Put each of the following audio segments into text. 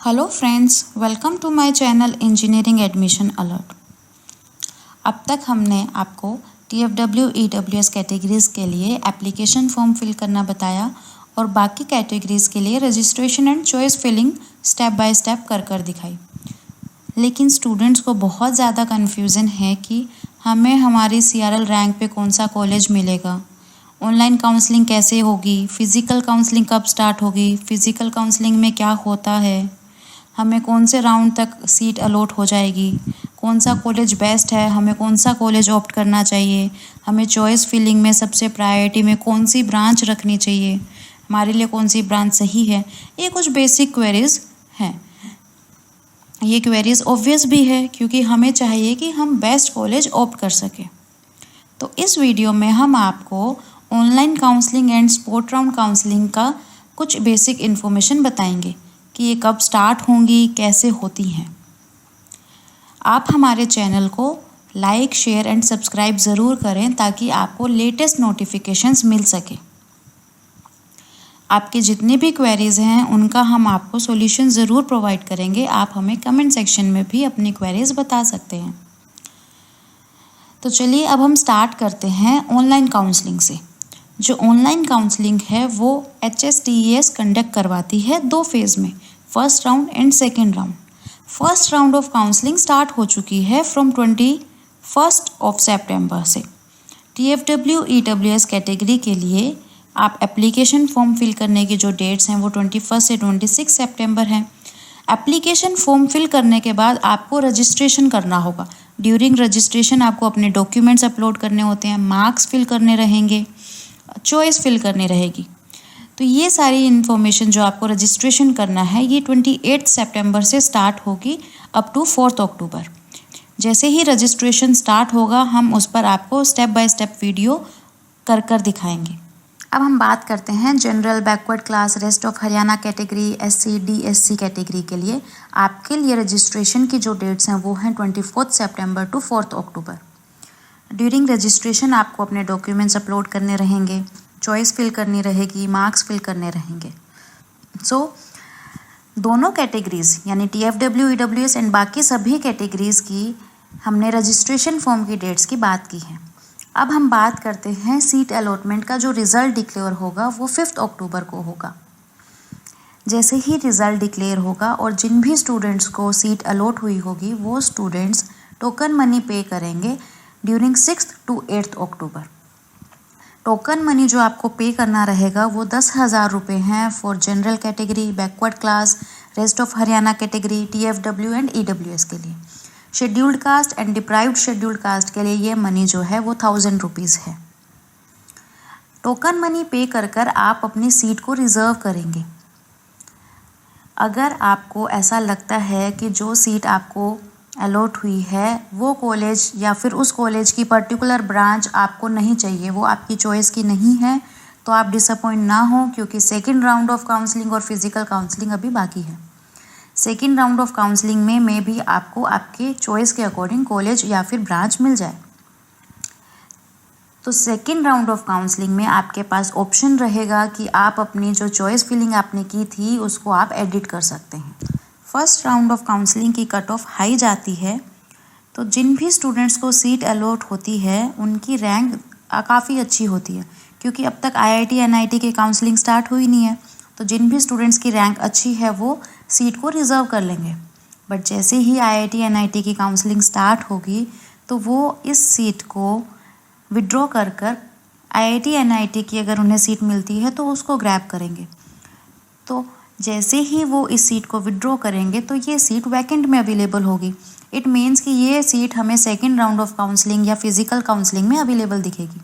Hello friends, welcome to my channel engineering admission alert. अब तक हमने आपको TFW EWS कैटेगरीज़ के लिए एप्लीकेशन फॉर्म फिल करना बताया और बाकी कैटेगरीज़ के लिए registration and choice filling step by step कर दिखाई। लेकिन स्टूडेंट्स को बहुत ज़्यादा कन्फ्यूज़न है कि हमें हमारी CRL रैंक पे कौन सा कॉलेज मिलेगा, ऑनलाइन काउंसलिंग कैसे होगी, फ़िज़िकल काउंसलिंग कब स्टार्ट होगी, फ़िज़िकल काउंसलिंग में क्या होता है, हमें कौन से राउंड तक सीट अलॉट हो जाएगी, कौन सा कॉलेज बेस्ट है, हमें कौन सा कॉलेज ऑप्ट करना चाहिए, हमें चॉइस फिलिंग में सबसे प्रायोरिटी में कौन सी ब्रांच रखनी चाहिए, हमारे लिए कौन सी ब्रांच सही है। ये कुछ बेसिक क्वेरीज़ हैं। ये क्वेरीज़ ऑब्वियस भी है क्योंकि हमें चाहिए कि हम बेस्ट कॉलेज ऑप्ट कर सकें। तो इस वीडियो में हम आपको online counselling and spot round counselling का कुछ बेसिक इन्फॉर्मेशन बताएंगे कि ये कब स्टार्ट होंगी, कैसे होती हैं। आप हमारे चैनल को लाइक, शेयर एंड सब्सक्राइब ज़रूर करें ताकि आपको लेटेस्ट नोटिफिकेशंस मिल सके। आपके जितने भी क्वेरीज़ हैं उनका हम आपको सॉल्यूशन ज़रूर प्रोवाइड करेंगे। आप हमें कमेंट सेक्शन में भी अपनी क्वेरीज़ बता सकते हैं। तो चलिए अब हम स्टार्ट करते हैं ऑनलाइन काउंसलिंग से। जो ऑनलाइन काउंसलिंग है वो HSTES कंडक्ट करवाती है 2 फेज़ में, first round and second round. First round of counselling start हो चुकी है फ्रॉम 21 सितंबर से। TFW EWS कैटेगरी के लिए आप एप्लीकेशन फॉर्म फिल करने की जो डेट्स हैं वो 21 से 26 सितंबर हैं। एप्लीकेशन फॉर्म फिल करने के बाद आपको रजिस्ट्रेशन करना होगा। ड्यूरिंग रजिस्ट्रेशन आपको अपने डॉक्यूमेंट्स अपलोड करने होते हैं, मार्क्स फिल करने रहेंगे, चॉइस फिल करनी रहेगी। तो ये सारी इन्फॉर्मेशन जो आपको रजिस्ट्रेशन करना है ये 28 सितंबर से स्टार्ट होगी अप टू 4 अक्टूबर। जैसे ही रजिस्ट्रेशन स्टार्ट होगा हम उस पर आपको स्टेप बाय स्टेप वीडियो कर दिखाएंगे। अब हम बात करते हैं general, backward class, rest of Haryana category, SC DSC category के लिए। आपके लिए रजिस्ट्रेशन की जो डेट्स हैं वो हैं 24 सितंबर टू 4 अक्टूबर। ड्यूरिंग रजिस्ट्रेशन आपको अपने डॉक्यूमेंट्स अपलोड करने रहेंगे, चॉइस फिल करनी रहेगी, मार्क्स फिल करने रहेंगे। दोनों कैटेगरीज़ यानी TFW EWS एंड बाकी सभी कैटेगरीज़ की हमने रजिस्ट्रेशन फॉर्म की डेट्स की बात की है। अब हम बात करते हैं सीट अलॉटमेंट का। जो रिज़ल्ट डिक्लेयर होगा वो 5 अक्टूबर को होगा। जैसे ही रिज़ल्ट डिक्लेयर होगा और जिन भी स्टूडेंट्स को सीट अलॉट हुई होगी वो स्टूडेंट्स टोकन मनी पे करेंगे during 6 to 8 October. Token money जो आपको पे करना रहेगा वो 10,000 रुपये हैं for general category, backward class, rest of Haryana category, TFW and EWS के लिए। Scheduled caste and deprived scheduled cast के लिए ये मनी जो है वो 1000 रुपीज़ है। टोकन मनी पे कर आप अपनी सीट को रिज़र्व करेंगे। अगर आपको ऐसा लगता है कि जो सीट आपको अलॉट हुई है वो कॉलेज या फिर उस कॉलेज की पर्टिकुलर ब्रांच आपको नहीं चाहिए, वो आपकी चॉइस की नहीं है, तो आप डिसअपॉइंट ना हो क्योंकि सेकेंड राउंड ऑफ काउंसलिंग और फिज़िकल काउंसलिंग अभी बाकी है। सेकेंड राउंड ऑफ काउंसलिंग में भी आपको आपके चॉइस के अकॉर्डिंग कॉलेज या फिर ब्रांच मिल जाए। तो सेकेंड राउंड ऑफ काउंसलिंग में आपके पास ऑप्शन रहेगा कि आप अपनी जो चॉइस फिलिंग आपने की थी उसको आप एडिट कर सकते हैं। फर्स्ट राउंड ऑफ काउंसलिंग की कट ऑफ हाई जाती है, तो जिन भी स्टूडेंट्स को सीट अलॉट होती है उनकी रैंक काफ़ी अच्छी होती है क्योंकि अब तक IIT NIT की काउंसलिंग स्टार्ट हुई नहीं है। तो जिन भी स्टूडेंट्स की रैंक अच्छी है वो सीट को रिज़र्व कर लेंगे। बट जैसे ही IIT NIT की काउंसलिंग स्टार्ट होगी तो वो इस सीट को विड्रॉ कर IIT NIT की अगर उन्हें सीट मिलती है तो उसको ग्रैब करेंगे। तो जैसे ही वो इस सीट को विड्रॉ करेंगे तो ये सीट वैकेंट में अवेलेबल होगी। इट मीन्स कि ये सीट हमें सेकेंड राउंड ऑफ काउंसलिंग या फिज़िकल काउंसलिंग में अवेलेबल दिखेगी।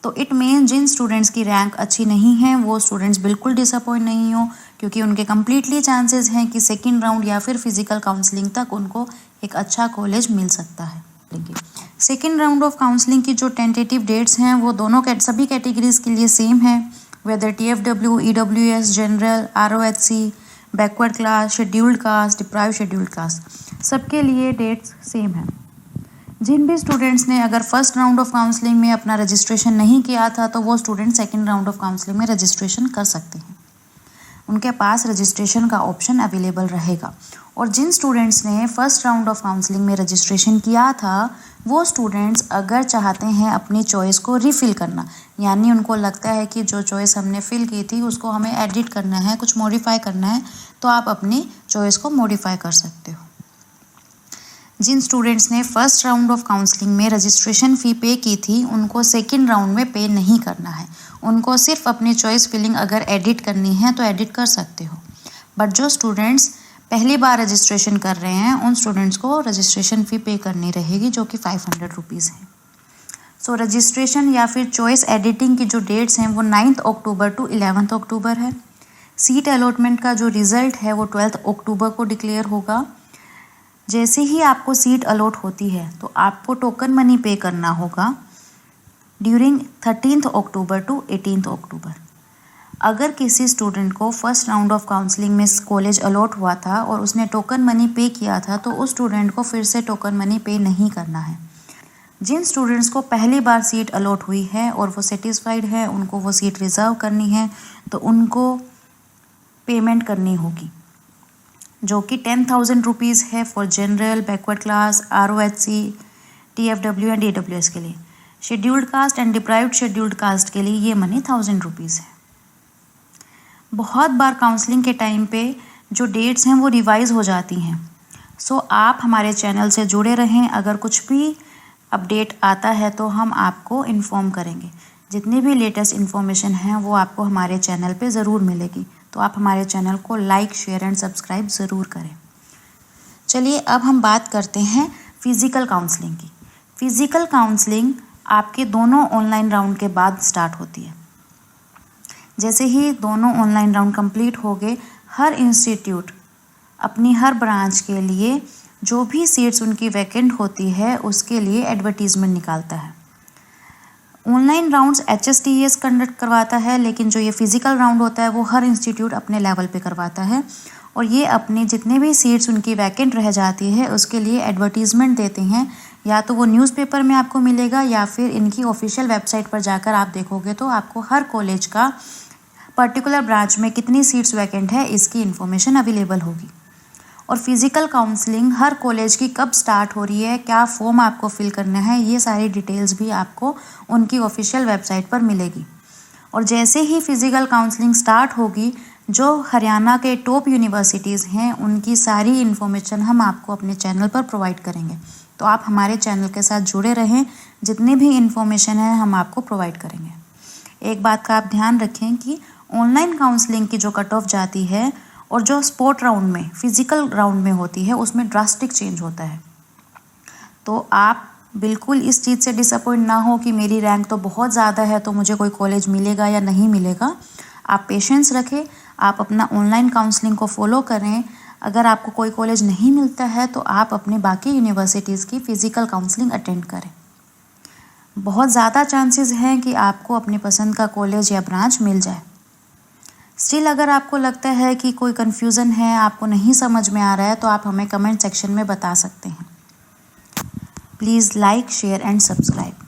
तो इट मीन्स जिन स्टूडेंट्स की रैंक अच्छी नहीं है वो स्टूडेंट्स बिल्कुल डिसअपॉइंट नहीं हो क्योंकि उनके कम्प्लीटली चांसेस हैं कि सेकेंड राउंड या फिर फिज़िकल काउंसलिंग तक उनको एक अच्छा कॉलेज मिल सकता है। सेकेंड राउंड ऑफ काउंसलिंग की जो टेंटेटिव डेट्स हैं वो सभी कैटेगरीज़ के लिए सेम है, whether TFW EWS, general, ROHC, backward class, scheduled caste, deprived scheduled caste, सबके लिए डेट्स सेम है। जिन भी स्टूडेंट्स ने अगर फर्स्ट राउंड ऑफ काउंसलिंग में अपना रजिस्ट्रेशन नहीं किया था तो वो student second round of counselling में रजिस्ट्रेशन कर सकते हैं। उनके पास रजिस्ट्रेशन का ऑप्शन अवेलेबल रहेगा। और जिन स्टूडेंट्स ने फर्स्ट राउंड ऑफ काउंसलिंग में रजिस्ट्रेशन किया था, वो स्टूडेंट्स अगर चाहते हैं अपनी चॉइस को रीफ़िल करना, यानी उनको लगता है कि जो चॉइस हमने फ़िल की थी उसको हमें एडिट करना है, कुछ मॉडिफाई करना है, तो आप अपनी चॉइस को मॉडिफाई कर सकते हो। जिन स्टूडेंट्स ने फर्स्ट राउंड ऑफ काउंसलिंग में रजिस्ट्रेशन फ़ी पे की थी, उनको सेकंड राउंड में पे नहीं करना है। उनको सिर्फ अपनी चॉइस फिलिंग अगर एडिट करनी है तो एडिट कर सकते हो। बट जो स्टूडेंट्स पहली बार रजिस्ट्रेशन कर रहे हैं, उन स्टूडेंट्स को रजिस्ट्रेशन फ़ी पे करनी रहेगी, जो कि 500 रुपीज़ है। सो रजिस्ट्रेशन या फिर चॉइस एडिटिंग की जो डेट्स हैं वो 9 अक्टूबर टू 11 अक्टूबर है। सीट अलॉटमेंट का जो रिज़ल्ट है वो 12 अक्टूबर को डिक्लेयर होगा। जैसे ही आपको सीट अलॉट होती है तो आपको टोकन मनी पे करना होगा ड्यूरिंग 13 अक्टूबर टू 18 अक्टूबर। अगर किसी स्टूडेंट को फर्स्ट राउंड ऑफ काउंसलिंग में कॉलेज अलॉट हुआ था और उसने टोकन मनी पे किया था, तो उस स्टूडेंट को फिर से टोकन मनी पे नहीं करना है। जिन स्टूडेंट्स को पहली बार सीट अलॉट हुई है और वो सेटिस्फाइड है, उनको वो सीट रिज़र्व करनी है, तो उनको पेमेंट करनी होगी, जो कि 10,000 रुपीज़ है for general, backward class, ROHC, TFW and AWS के लिए। Scheduled caste and deprived scheduled cast के लिए ये मनी 1,000 रुपीज़ है। बहुत बार काउंसलिंग के टाइम पे जो डेट्स हैं वो रिवाइज़ हो जाती हैं। सो आप हमारे चैनल से जुड़े रहें। अगर कुछ भी अपडेट आता है तो हम आपको इन्फॉर्म करेंगे। जितनी भी लेटेस्ट इन्फॉर्मेशन है वो आपको हमारे चैनल पे ज़रूर मिलेगी। तो आप हमारे चैनल को लाइक, शेयर एंड सब्सक्राइब ज़रूर करें। चलिए अब हम बात करते हैं फ़िज़िकल काउंसलिंग की। फ़िज़िकल काउंसलिंग आपके दोनों ऑनलाइन राउंड के बाद स्टार्ट होती है। जैसे ही दोनों ऑनलाइन राउंड कंप्लीट हो गए, हर इंस्टीट्यूट अपनी हर ब्रांच के लिए जो भी सीट्स उनकी वैकेंट होती है उसके लिए एडवर्टीज़मेंट निकालता है। ऑनलाइन राउंड्स HSTES कंडक्ट करवाता है, लेकिन जो ये फ़िज़िकल राउंड होता है वो हर इंस्टीट्यूट अपने लेवल पे करवाता है। और ये अपने जितने भी सीट्स उनकी वैकेंट रह जाती है उसके लिए एडवर्टीज़मेंट देते हैं। या तो वो न्यूज़पेपर में आपको मिलेगा या फिर इनकी ऑफिशियल वेबसाइट पर जाकर आप देखोगे तो आपको हर कॉलेज का पर्टिकुलर ब्रांच में कितनी सीट्स वैकेंट है इसकी इन्फॉर्मेशन अवेलेबल होगी। और फिज़िकल काउंसलिंग हर कॉलेज की कब स्टार्ट हो रही है, क्या फॉर्म आपको फिल करना है, ये सारी डिटेल्स भी आपको उनकी ऑफिशियल वेबसाइट पर मिलेगी। और जैसे ही फिज़िकल काउंसलिंग स्टार्ट होगी, जो हरियाणा के टॉप यूनिवर्सिटीज़ हैं उनकी सारी इन्फॉर्मेशन हम आपको अपने चैनल पर प्रोवाइड करेंगे। तो आप हमारे चैनल के साथ जुड़े रहें, जितनी भी इन्फॉर्मेशन है हम आपको प्रोवाइड करेंगे। एक बात का आप ध्यान रखें कि ऑनलाइन काउंसलिंग की जो कट ऑफ जाती है और जो स्पोर्ट राउंड में, फिज़िकल राउंड में होती है, उसमें ड्रास्टिक चेंज होता है। तो आप बिल्कुल इस चीज़ से डिसअपॉइंट ना हो कि मेरी रैंक तो बहुत ज़्यादा है तो मुझे कोई कॉलेज मिलेगा या नहीं मिलेगा। आप पेशेंस रखें, आप अपना ऑनलाइन काउंसलिंग को फॉलो करें। अगर आपको कोई कॉलेज नहीं मिलता है तो आप अपने बाकी यूनिवर्सिटीज़ की फ़िज़िकल काउंसलिंग अटेंड करें। बहुत ज़्यादा चांसेस हैं कि आपको अपनी पसंद का कॉलेज या ब्रांच मिल जाए। स्टिल अगर आपको लगता है कि कोई कन्फ्यूज़न है, आपको नहीं समझ में आ रहा है, तो आप हमें कमेंट सेक्शन में बता सकते हैं। Please like, share and subscribe.